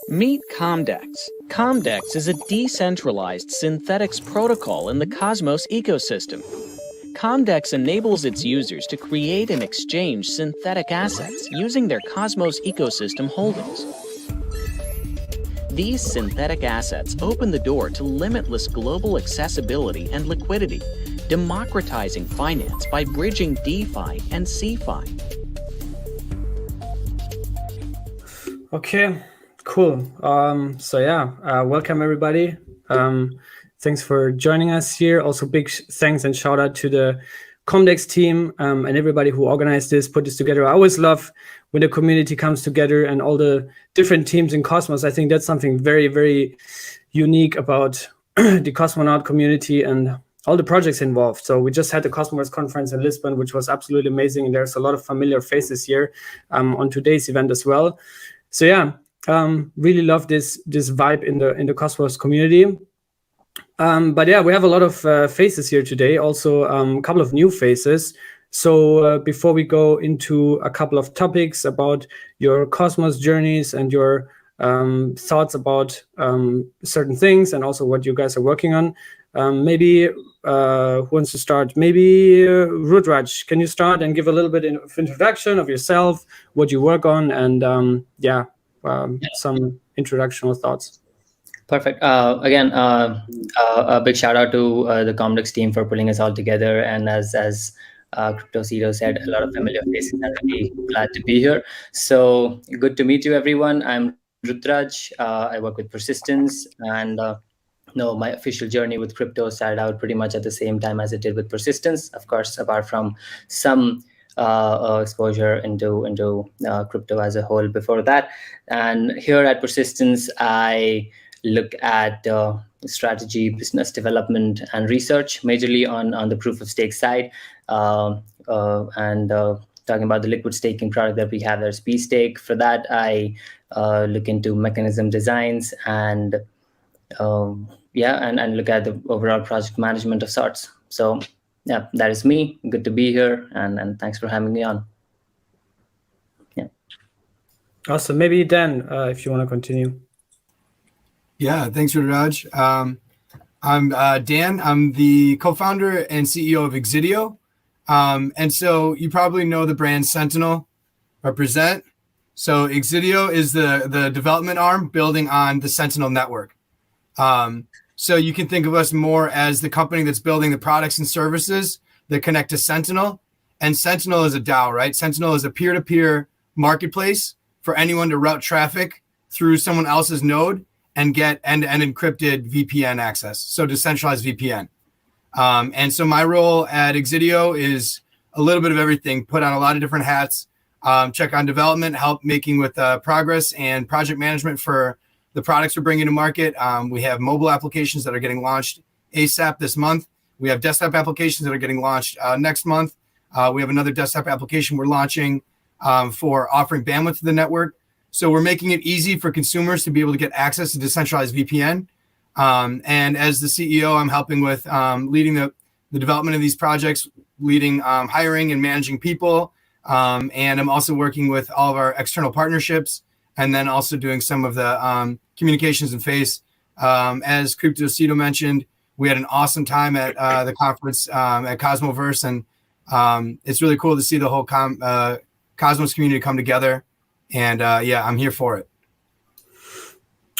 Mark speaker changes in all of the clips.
Speaker 1: Meet Comdex. Comdex is a decentralized synthetics protocol in the Cosmos ecosystem. Comdex enables its users to create and exchange synthetic assets using their Cosmos ecosystem holdings. These synthetic assets open the door to limitless global accessibility and liquidity, democratizing finance by bridging DeFi and CeFi.
Speaker 2: Okay, cool. Welcome everybody. Thanks for joining us here. Also, big thanks and shout out to the Comdex team and everybody who organized this, put this together. I always love when the community comes together and all the different teams in Cosmos. I think that's something very, very unique about the Cosmonaut community and all the projects involved. So we just had the Cosmoverse conference in Lisbon, which was absolutely amazing. And there's a lot of familiar faces here on today's event as well. So yeah, really love this vibe in the Cosmos community. But yeah, we have a lot of faces here today, also a couple of new faces. So before we go into a couple of topics about your Cosmos journeys and your thoughts about certain things and also what you guys are working on, maybe who wants to start? Maybe Rudraj, can you start and give a little bit of introduction of yourself, what you work on, and some introductional thoughts.
Speaker 3: Perfect. Again, a big shout out to the Comdex team for putting us all together. And as Cryptocitio said, a lot of familiar faces. I'm really glad to be here. So good to meet you, everyone. I'm Rudraj. I work with Persistence, and my official journey with crypto started out pretty much at the same time as it did with Persistence. Of course, apart from some exposure into crypto as a whole before that. And here at Persistence, I look at strategy, business development, and research, majorly on the proof of stake side, and talking about the liquid staking product that we have, there's P-Stake. For that, I look into mechanism designs and look at the overall project management of sorts. So yeah, that is me. Good to be here, and thanks for having me on. Yeah.
Speaker 2: Awesome. Maybe Dan, if you want to continue.
Speaker 4: Yeah, thanks, Rudraj. I'm Dan. I'm the co-founder and CEO of Exidio. And so you probably know the brand Sentinel represent. So Exidio is the development arm building on the Sentinel network. So you can think of us more as the company that's building the products and services that connect to Sentinel. And Sentinel is a DAO, right? Sentinel is a peer-to-peer marketplace for anyone to route traffic through someone else's node and get end-to-end encrypted VPN access, so decentralized VPN. And so my role at Exidio is a little bit of everything, put on a lot of different hats, check on development, help making with progress and project management for the products we're bringing to market. We have mobile applications that are getting launched ASAP this month. We have desktop applications that are getting launched next month. We have another desktop application we're launching for offering bandwidth to the network. So we're making it easy for consumers to be able to get access to decentralized VPN. And as the CEO, I'm helping with leading the development of these projects, leading hiring and managing people. And I'm also working with all of our external partnerships, and then also doing some of the communications and face. As Cryptocitio mentioned, we had an awesome time at the conference at Cosmoverse, and it's really cool to see the whole Cosmos community come together. And I'm here for it.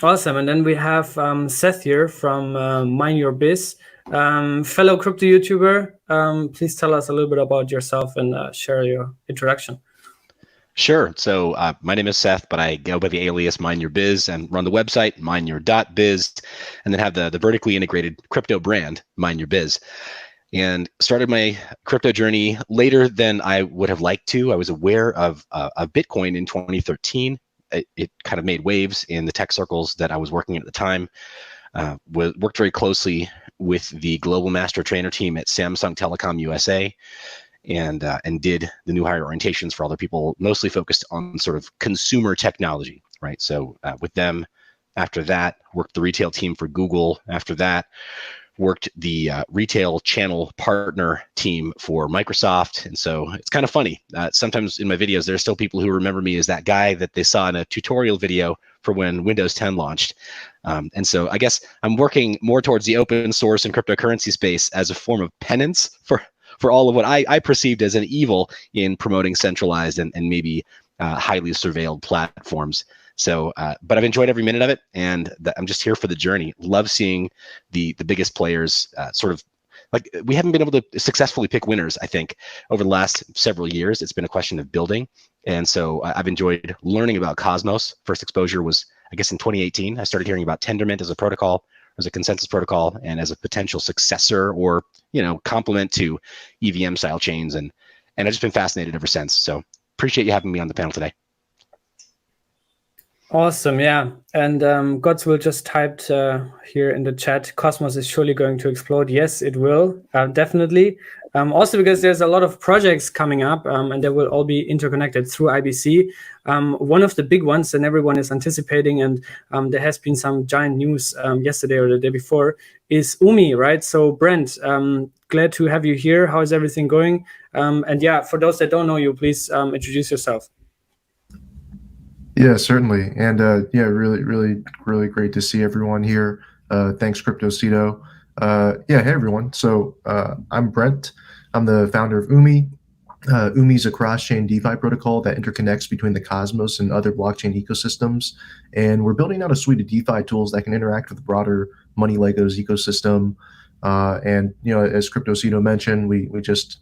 Speaker 2: Awesome. And then we have Seth here from Mind Your Biz, fellow crypto YouTuber. Please tell us a little bit about yourself and share your introduction.
Speaker 5: Sure. So my name is Seth, but I go by the alias Mind Your Biz and run the website mindyour.biz, and then have the vertically integrated crypto brand Mind Your Biz. And started my crypto journey later than I would have liked to. I was aware of Bitcoin in 2013. It kind of made waves in the tech circles that I was working in at the time. Worked very closely with the global master trainer team at Samsung Telecom USA, and did the new hire orientations for other people, mostly focused on sort of consumer technology, right? So with them, after that, worked the retail team for Google. After that, worked the retail channel partner team for Microsoft. And so it's kind of funny. Sometimes in my videos, there are still people who remember me as that guy that they saw in a tutorial video for when Windows 10 launched. And so I guess I'm working more towards the open source and cryptocurrency space as a form of penance for all of what I perceived as an evil in promoting centralized and maybe highly surveilled platforms. So, but I've enjoyed every minute of it, and I'm just here for the journey. Love seeing the biggest players sort of, like, we haven't been able to successfully pick winners, I think, over the last several years. It's been a question of building. And so I've enjoyed learning about Cosmos. First exposure was, I guess, in 2018. I started hearing about Tendermint as a protocol, as a consensus protocol, and as a potential successor or, complement to EVM style chains. And I've just been fascinated ever since. So appreciate you having me on the panel today.
Speaker 2: Awesome, yeah. And Godswill just typed here in the chat, Cosmos is surely going to explode. Yes, it will, definitely. Also because there's a lot of projects coming up and they will all be interconnected through IBC. One of the big ones and everyone is anticipating, and there has been some giant news yesterday or the day before, is Umee, right? So Brent, glad to have you here. How is everything going? And yeah, for those that don't know you, please introduce yourself.
Speaker 6: Yeah, certainly. And yeah, really great to see everyone here. Thanks, Cryptocitio. Yeah, hey, everyone. So I'm Brent. I'm the founder of Umee. Umee is a cross-chain DeFi protocol that interconnects between the Cosmos and other blockchain ecosystems. And we're building out a suite of DeFi tools that can interact with the broader Money Legos ecosystem. And, as Cryptocitio mentioned, we just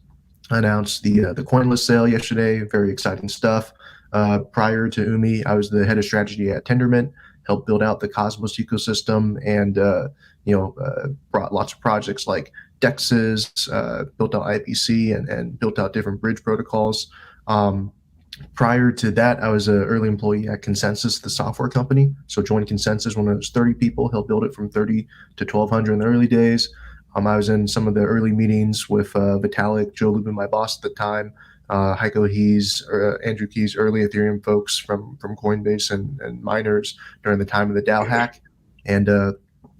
Speaker 6: announced the CoinList sale yesterday. Very exciting stuff. Prior to Umee, I was the head of strategy at Tendermint, helped build out the Cosmos ecosystem, and brought lots of projects like DEXs, built out IPC, and built out different bridge protocols. Prior to that, I was an early employee at Consensus, the software company. So joined Consensus when it was 30 people, helped build it from 30 to 1,200 in the early days. I was in some of the early meetings with Vitalik, Joe Lubin, my boss at the time, Heiko Hees, Andrew Keyes, early Ethereum folks from Coinbase and miners during the time of the DAO hack, and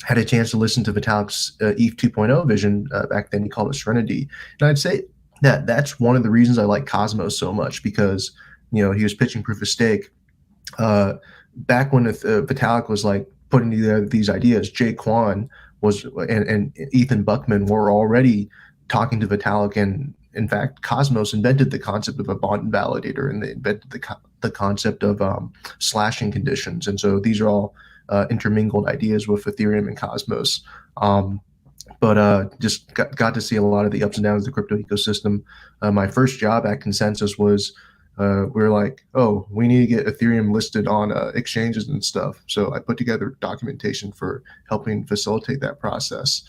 Speaker 6: had a chance to listen to Vitalik's ETH 2.0 vision back then. He called it Serenity. And I'd say that's one of the reasons I like Cosmos so much, because he was pitching proof of stake. Back when Vitalik was like putting together these ideas, Jay Kwan was and Ethan Buckman were already talking to Vitalik, and in fact, Cosmos invented the concept of a bond validator, and they invented the concept of slashing conditions. And so these are all intermingled ideas with Ethereum and Cosmos. But just got to see a lot of the ups and downs of the crypto ecosystem. My first job at Consensus was we were like, oh, we need to get Ethereum listed on exchanges and stuff. So I put together documentation for helping facilitate that process.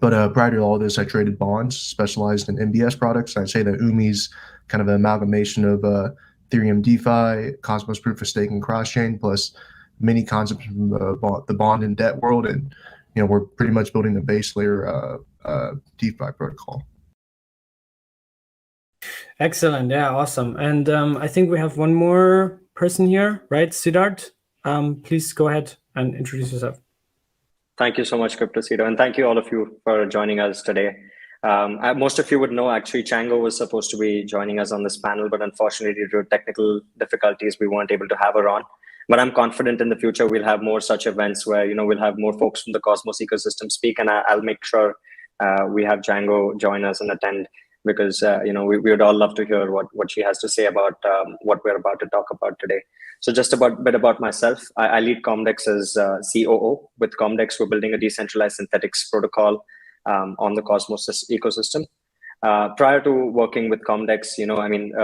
Speaker 6: But prior to all this, I traded bonds, specialized in MBS products. I'd say that Umee's kind of an amalgamation of Ethereum DeFi, Cosmos proof of stake, and cross-chain, plus many concepts from the bond and debt world. And we're pretty much building a base layer DeFi protocol.
Speaker 2: Excellent. Yeah, awesome. And I think we have one more person here, right? Siddharth, please go ahead and introduce yourself.
Speaker 7: Thank you so much, Cryptocitio, and thank you all of you for joining us today. Most of you would know, actually, Chango was supposed to be joining us on this panel, but unfortunately, due to technical difficulties, we weren't able to have her on. But I'm confident in the future we'll have more such events where we'll have more folks from the Cosmos ecosystem speak, and I'll make sure we have Chango join us and attend, because we would all love to hear what she has to say about what we're about to talk about today. So just a bit about myself. I lead Comdex as COO. With Comdex, we're building a decentralized synthetics protocol on the Cosmos ecosystem. Prior to working with Comdex,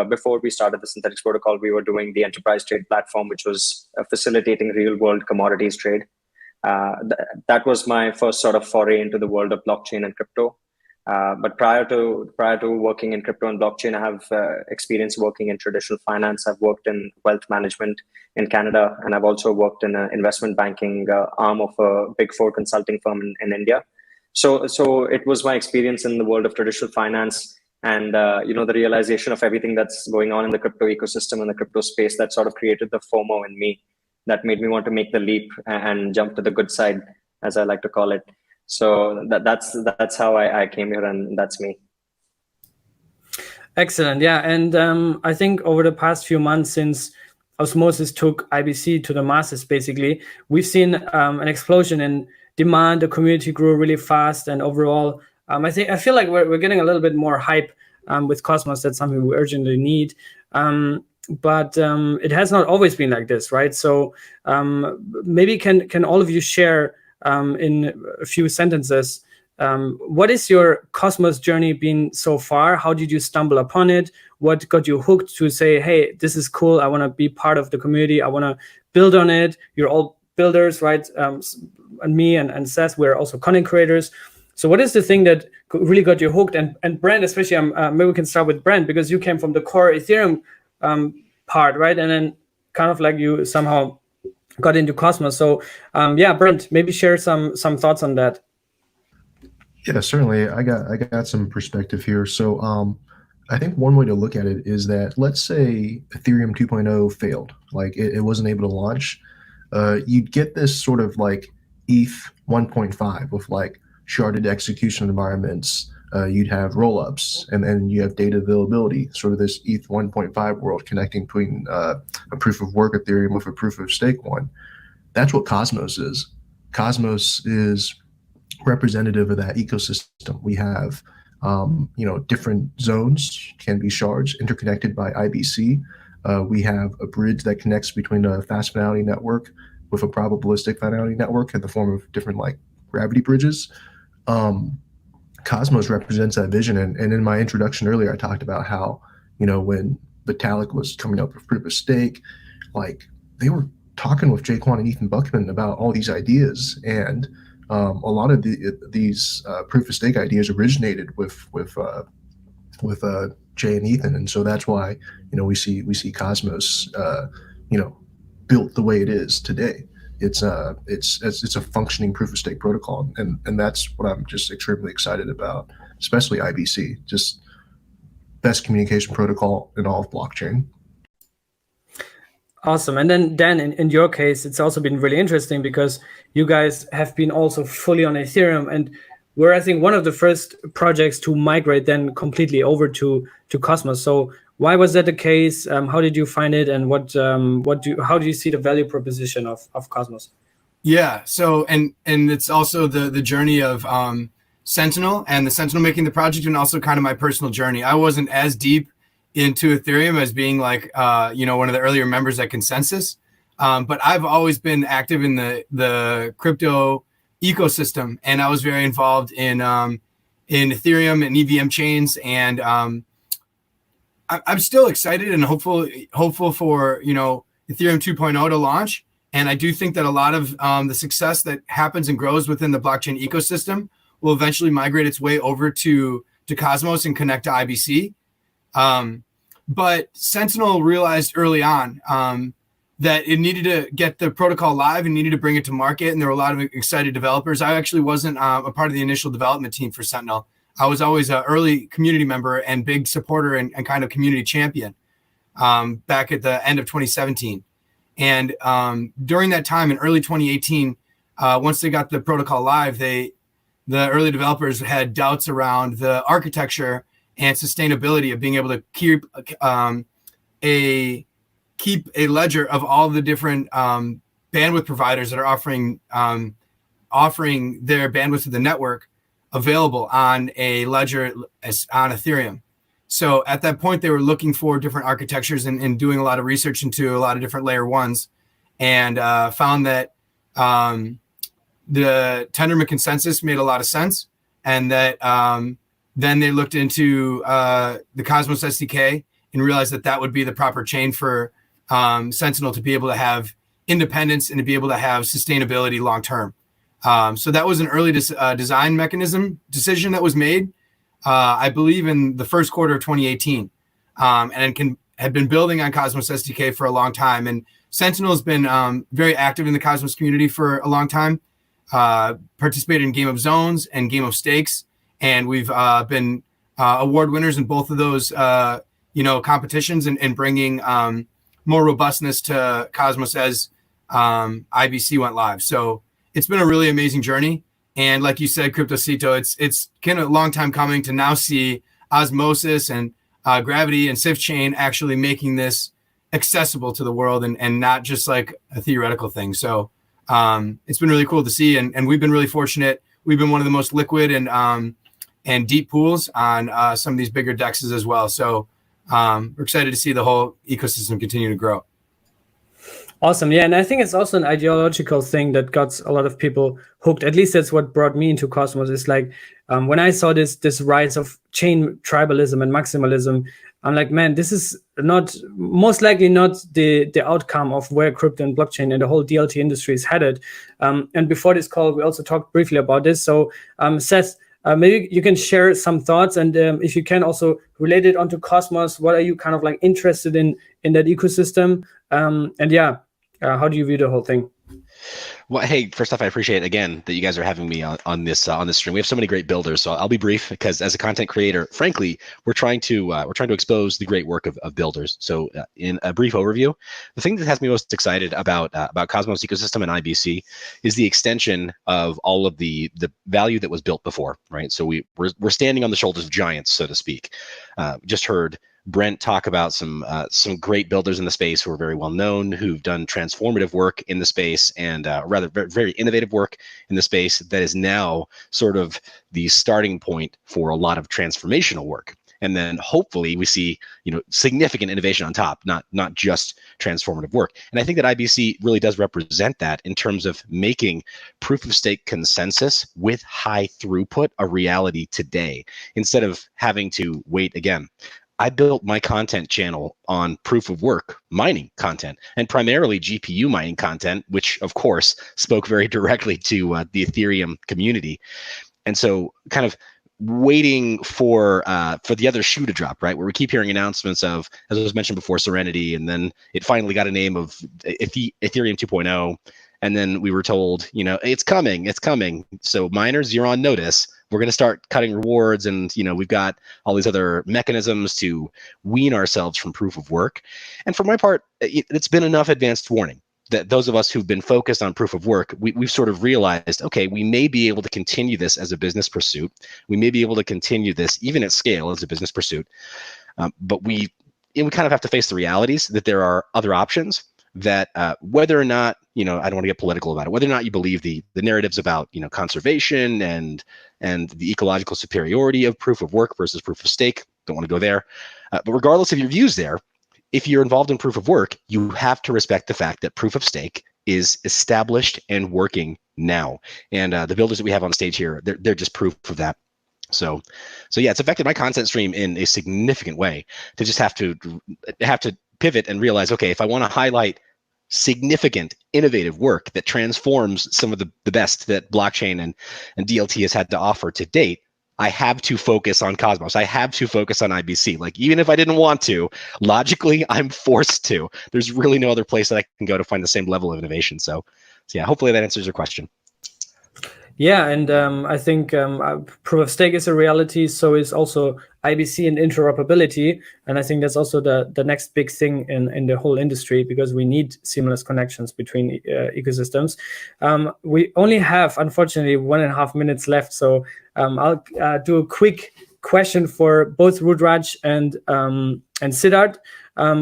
Speaker 7: before we started the synthetics protocol, we were doing the enterprise trade platform, which was facilitating real-world commodities trade. That was my first sort of foray into the world of blockchain and crypto. But prior to working in crypto and blockchain, I have experience working in traditional finance. I've worked in wealth management in Canada, and I've also worked in an investment banking arm of a Big Four consulting firm in India. So it was my experience in the world of traditional finance and the realization of everything that's going on in the crypto ecosystem and the crypto space that sort of created the FOMO in me, that made me want to make the leap and jump to the good side, as I like to call it. So that's how I came here, and that's me.
Speaker 2: Excellent. Yeah. And I think over the past few months, since Osmosis took IBC to the masses, basically, we've seen an explosion in demand. The community grew really fast, and overall, I feel like we're getting a little bit more hype with Cosmos. That's something we urgently need. But it has not always been like this, right? So maybe can all of you share in a few sentences, what is your Cosmos journey been so far? How did you stumble upon it? What got you hooked to say, hey, this is cool, I want to be part of the community, I want to build on it? You're all builders, right? And me and Seth, we're also content creators. So what is the thing that really got you hooked? And Brent, especially, maybe we can start with Brent, because you came from the core Ethereum part, right? And then kind of like you somehow got into Cosmos. So yeah, Brent, maybe share some thoughts on that.
Speaker 6: Yeah, certainly. I got some perspective here. So I think one way to look at it is that, let's say Ethereum 2.0 failed, like it wasn't able to launch. You'd get this sort of like ETH 1.5 with like sharded execution environments. You'd have rollups, and then you have data availability, sort of this ETH 1.5 world connecting between a proof of work Ethereum with a proof of stake one. That's what Cosmos is. Cosmos is representative of that ecosystem. We have different zones, can be shards interconnected by IBC. We have a bridge that connects between a fast finality network with a probabilistic finality network in the form of different like gravity bridges. Cosmos represents that vision. And in my introduction earlier, I talked about how, when Vitalik was coming up with proof of stake, like they were talking with Jaquan and Ethan Buckman about all these ideas. And a lot of these proof of stake ideas originated with Jay and Ethan. And so that's why, we see Cosmos, built the way it is today. It's a functioning proof of stake protocol, and that's what I'm just extremely excited about, especially IBC, just best communication protocol in all of blockchain.
Speaker 2: Awesome. And then Dan, in your case, it's also been really interesting because you guys have been also fully on Ethereum, and we're, I think, one of the first projects to migrate then completely over to Cosmos. So why was that the case? How did you find it, and how do you see the value proposition of Cosmos?
Speaker 4: Yeah. So and it's also the journey of Sentinel and the Sentinel making the project, and also kind of my personal journey. I wasn't as deep into Ethereum as being like one of the earlier members at Consensus, but I've always been active in the crypto ecosystem, and I was very involved in Ethereum and EVM chains, and I'm still excited and hopeful for Ethereum 2.0 to launch. And I do think that a lot of the success that happens and grows within the blockchain ecosystem will eventually migrate its way over to Cosmos and connect to IBC. But Sentinel realized early on that it needed to get the protocol live and needed to bring it to market. And there were a lot of excited developers. I actually wasn't a part of the initial development team for Sentinel. I was always an early community member and big supporter and kind of community champion back at the end of 2017. And during that time in early 2018, once they got the protocol live, the early developers had doubts around the architecture and sustainability of being able to keep a ledger of all the different bandwidth providers that are offering their bandwidth to the network available on a ledger on Ethereum. So at that point, they were looking for different architectures and doing a lot of research into a lot of different layer ones, and found that the Tendermint consensus made a lot of sense, and that then they looked into the Cosmos SDK and realized that would be the proper chain for Sentinel to be able to have independence and to be able to have sustainability long term. So that was an early design mechanism decision that was made, I believe, in the first quarter of 2018, and had been building on Cosmos SDK for a long time. And Sentinel has been very active in the Cosmos community for a long time, participated in Game of Zones and Game of Stakes, and we've been award winners in both of those competitions, and bringing more robustness to Cosmos as IBC went live. So it's been a really amazing journey, And like you said, Cryptocitio, it's kind of a long time coming to now see Osmosis and Gravity and Swift Chain actually making this accessible to the world and not just like a theoretical thing. So it's been really cool to see, and we've been really fortunate. We've been one of the most liquid and deep pools on some of these bigger dexes as well. So we're excited to see the whole ecosystem continue to grow.
Speaker 2: Awesome. Yeah. And I think it's also an ideological thing that got a lot of people hooked. At least that's what brought me into Cosmos. Is like when I saw this rise of chain tribalism and maximalism, I'm like, man, this is not most likely not the outcome of where crypto and blockchain and the whole DLT industry is headed. And before this call, we also talked briefly about this. So Seth, maybe you can share some thoughts, and if you can also relate it onto Cosmos. What are you kind of like interested in that ecosystem? And yeah. How do you view the whole thing?
Speaker 5: Well, hey, first off, I appreciate again that you guys are having me on this stream. We have so many great builders, so I'll be brief because as a content creator, frankly, we're trying to expose the great work of builders. So, in a brief overview, the thing that has me most excited about Cosmos ecosystem and IBC is the extension of all of the value that was built before, right? So we're standing on the shoulders of giants, so to speak. Just heard Brent talk about some great builders in the space who are very well known, who've done transformative work in the space and rather very, very innovative work in the space that is now sort of the starting point for a lot of transformational work. And then hopefully we see, significant innovation on top, not just transformative work. And I think that IBC really does represent that in terms of making proof of stake consensus with high throughput a reality today, instead of having to wait again. I built my content channel on proof of work mining content, and primarily GPU mining content, which of course spoke very directly to the Ethereum community. And so kind of waiting for the other shoe to drop, right? Where we keep hearing announcements of, as was mentioned before, Serenity, and then it finally got a name of Ethereum 2.0. And then we were told, it's coming. So miners, you're on notice. We're going to start cutting rewards, and we've got all these other mechanisms to wean ourselves from proof of work. And for my part, it's been enough advanced warning that those of us who've been focused on proof of work, we've sort of realized, okay, we may be able to continue this as a business pursuit. We may be able to continue this even at scale as a business pursuit, but we kind of have to face the realities that there are other options. That whether or not, I don't want to get political about it, whether or not you believe the narratives about, conservation and the ecological superiority of proof of work versus proof of stake, don't want to go there. But regardless of your views there, if you're involved in proof of work, you have to respect the fact that proof of stake is established and working now. And the builders that we have on stage here, they're just proof of that. So yeah, it's affected my content stream in a significant way to just have to pivot and realize, okay, if I want to highlight significant innovative work that transforms some of the best that blockchain and DLT has had to offer to date, I have to focus on Cosmos. I have to focus on IBC. Like, even if I didn't want to, logically, I'm forced to. There's really no other place that I can go to find the same level of innovation. So yeah, hopefully that answers your question.
Speaker 2: Yeah, and I think proof of stake is a reality. So is also IBC and interoperability. And I think that's also the next big thing in the whole industry, because we need seamless connections between ecosystems. We only have, unfortunately, 1.5 minutes left. So I'll do a quick question for both Rudraj and Siddharth.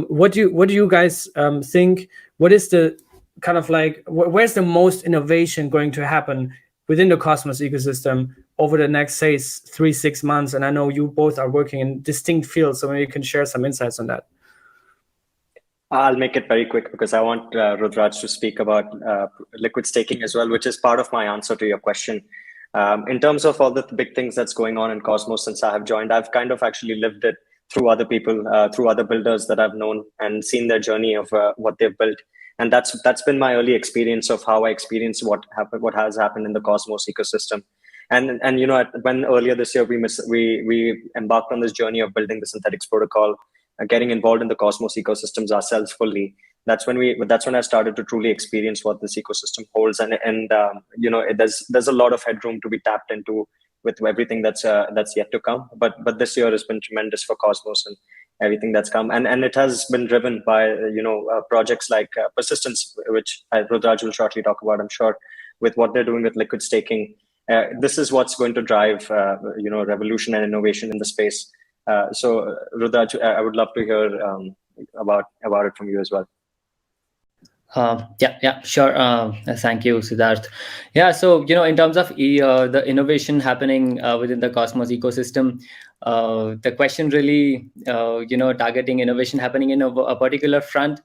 Speaker 2: What do you guys think? What is the kind of like, where's the most innovation going to happen within the Cosmos ecosystem over the next, say, 3-6 months? And I know you both are working in distinct fields, so maybe you can share some insights on that.
Speaker 7: I'll make it very quick because I want Rudraj to speak about liquid staking as well, which is part of my answer to your question. In terms of all the big things that's going on in Cosmos since I have joined, I've kind of actually lived it through other people, through other builders that I've known and seen their journey of what they've built. And that's been my early experience of how I experienced what has happened in the Cosmos ecosystem. And when earlier this year we embarked on this journey of building the Synthetics protocol, getting involved in the Cosmos ecosystems ourselves fully. That's when I started to truly experience what this ecosystem holds. And there's a lot of headroom to be tapped into with everything that's yet to come. But this year has been tremendous for Cosmos and everything that's come, and it has been driven by projects like Persistence, which Rudraj will shortly talk about, I'm sure, with what they're doing with liquid staking, this is what's going to drive revolution and innovation in the space. So Rudraj, I would love to hear about it from you as well.
Speaker 3: Yeah, sure. Thank you, Siddharth. Yeah, so in terms of the innovation happening within the Cosmos ecosystem, the question really, targeting innovation happening in a particular front,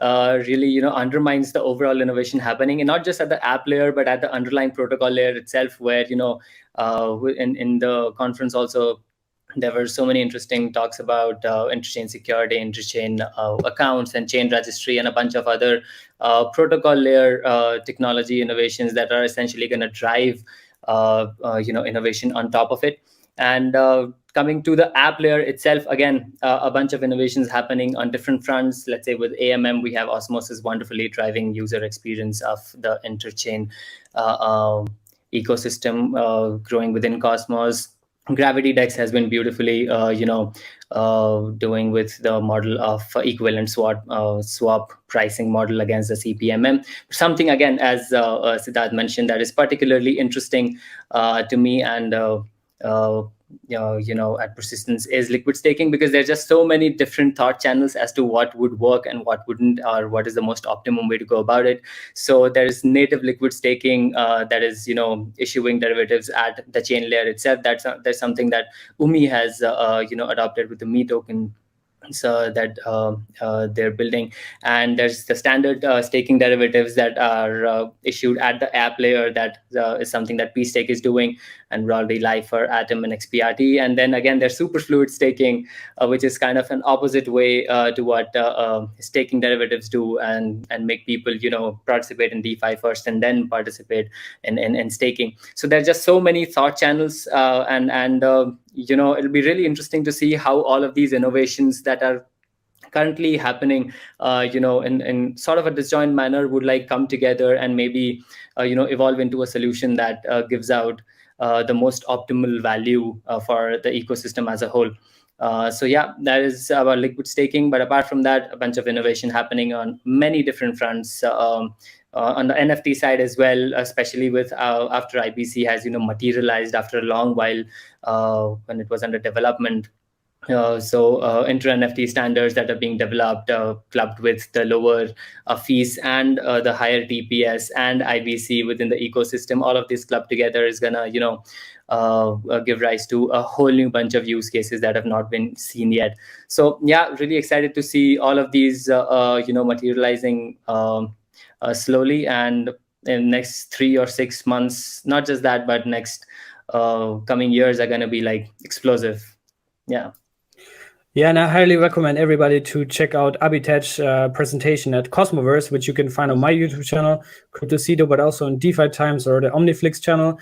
Speaker 3: really, undermines the overall innovation happening, and not just at the app layer, but at the underlying protocol layer itself, where in the conference also, there were so many interesting talks about interchain security, interchain accounts, and chain registry, and a bunch of other protocol layer technology innovations that are essentially going to drive innovation on top of it. And coming to the app layer itself, again, a bunch of innovations happening on different fronts. Let's say with AMM, we have Osmosis wonderfully driving user experience of the interchain ecosystem growing within Cosmos. Gravity Dex has been beautifully, doing with the model of equivalent swap pricing model against the CPMM. Something, again, as Siddharth mentioned, that is particularly interesting to me and at Persistence is liquid staking, because there's just so many different thought channels as to what would work and what wouldn't, or what is the most optimum way to go about it. So there's native liquid staking that is issuing derivatives at the chain layer itself. That's something that Umee has adopted with the Umee token. So that they're building, and there's the standard staking derivatives that are issued at the app layer. That is something that pStake is doing, and broadly live for Atom and XPRT. And then again, there's superfluid staking, which is kind of an opposite way to what staking derivatives do, and make people participate in DeFi first and then participate in staking. So there's just so many thought channels, and it'll be really interesting to see how all of these innovations that are currently happening, in sort of a disjoint manner, would come together and maybe, evolve into a solution that gives out the most optimal value for the ecosystem as a whole. So yeah, that is about liquid staking. But apart from that, a bunch of innovation happening on many different fronts. On the NFT side as well, especially with after IBC has materialized after a long while when it was under development. So inter NFT standards that are being developed, clubbed with the lower fees and the higher TPS and IBC within the ecosystem, all of this clubbed together is gonna give rise to a whole new bunch of use cases that have not been seen yet. So yeah, really excited to see all of these materializing slowly, and in next 3 or 6 months, not just that, but next coming years are going to be explosive. Yeah,
Speaker 2: and I highly recommend everybody to check out Abhitej's presentation at Cosmoverse, which you can find on my YouTube channel, Cryptocitio, but also on DeFi Times or the Omniflix channel,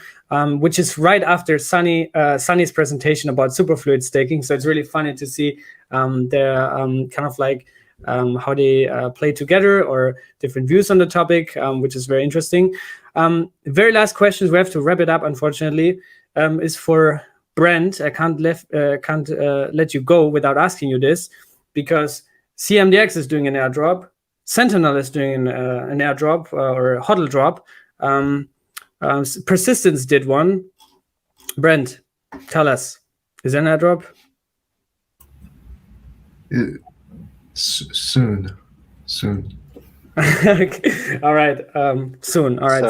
Speaker 2: which is right after Sunny's presentation about superfluid staking. So it's really funny to see their kind of how they play together, or different views on the topic, which is very interesting. Very last questions, we have to wrap it up, unfortunately, is for Brent. I can't let you go without asking you this, because CMDX is doing an airdrop, Sentinel is doing an airdrop or a hodl drop. Persistence did one. Brent, tell us, is there an airdrop?
Speaker 6: Soon.
Speaker 2: Okay. All right. Soon. All right.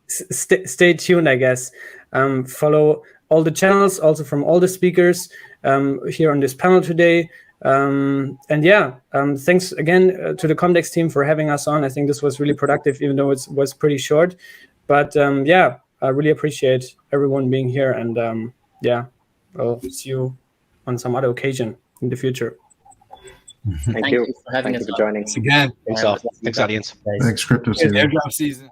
Speaker 2: So stay tuned, I guess. Follow all the channels, also from all the speakers here on this panel today. And yeah, thanks again to the Comdex team for having us on. I think this was really productive, even though it was pretty short. But yeah, I really appreciate everyone being here. And yeah, I'll see you on some other occasion in the future.
Speaker 7: Thank you for having us. Thank you for joining.
Speaker 4: Again.
Speaker 5: Thanks, all. Thanks, audience.
Speaker 6: Thanks, Cryptocitio.
Speaker 4: Airdrop season.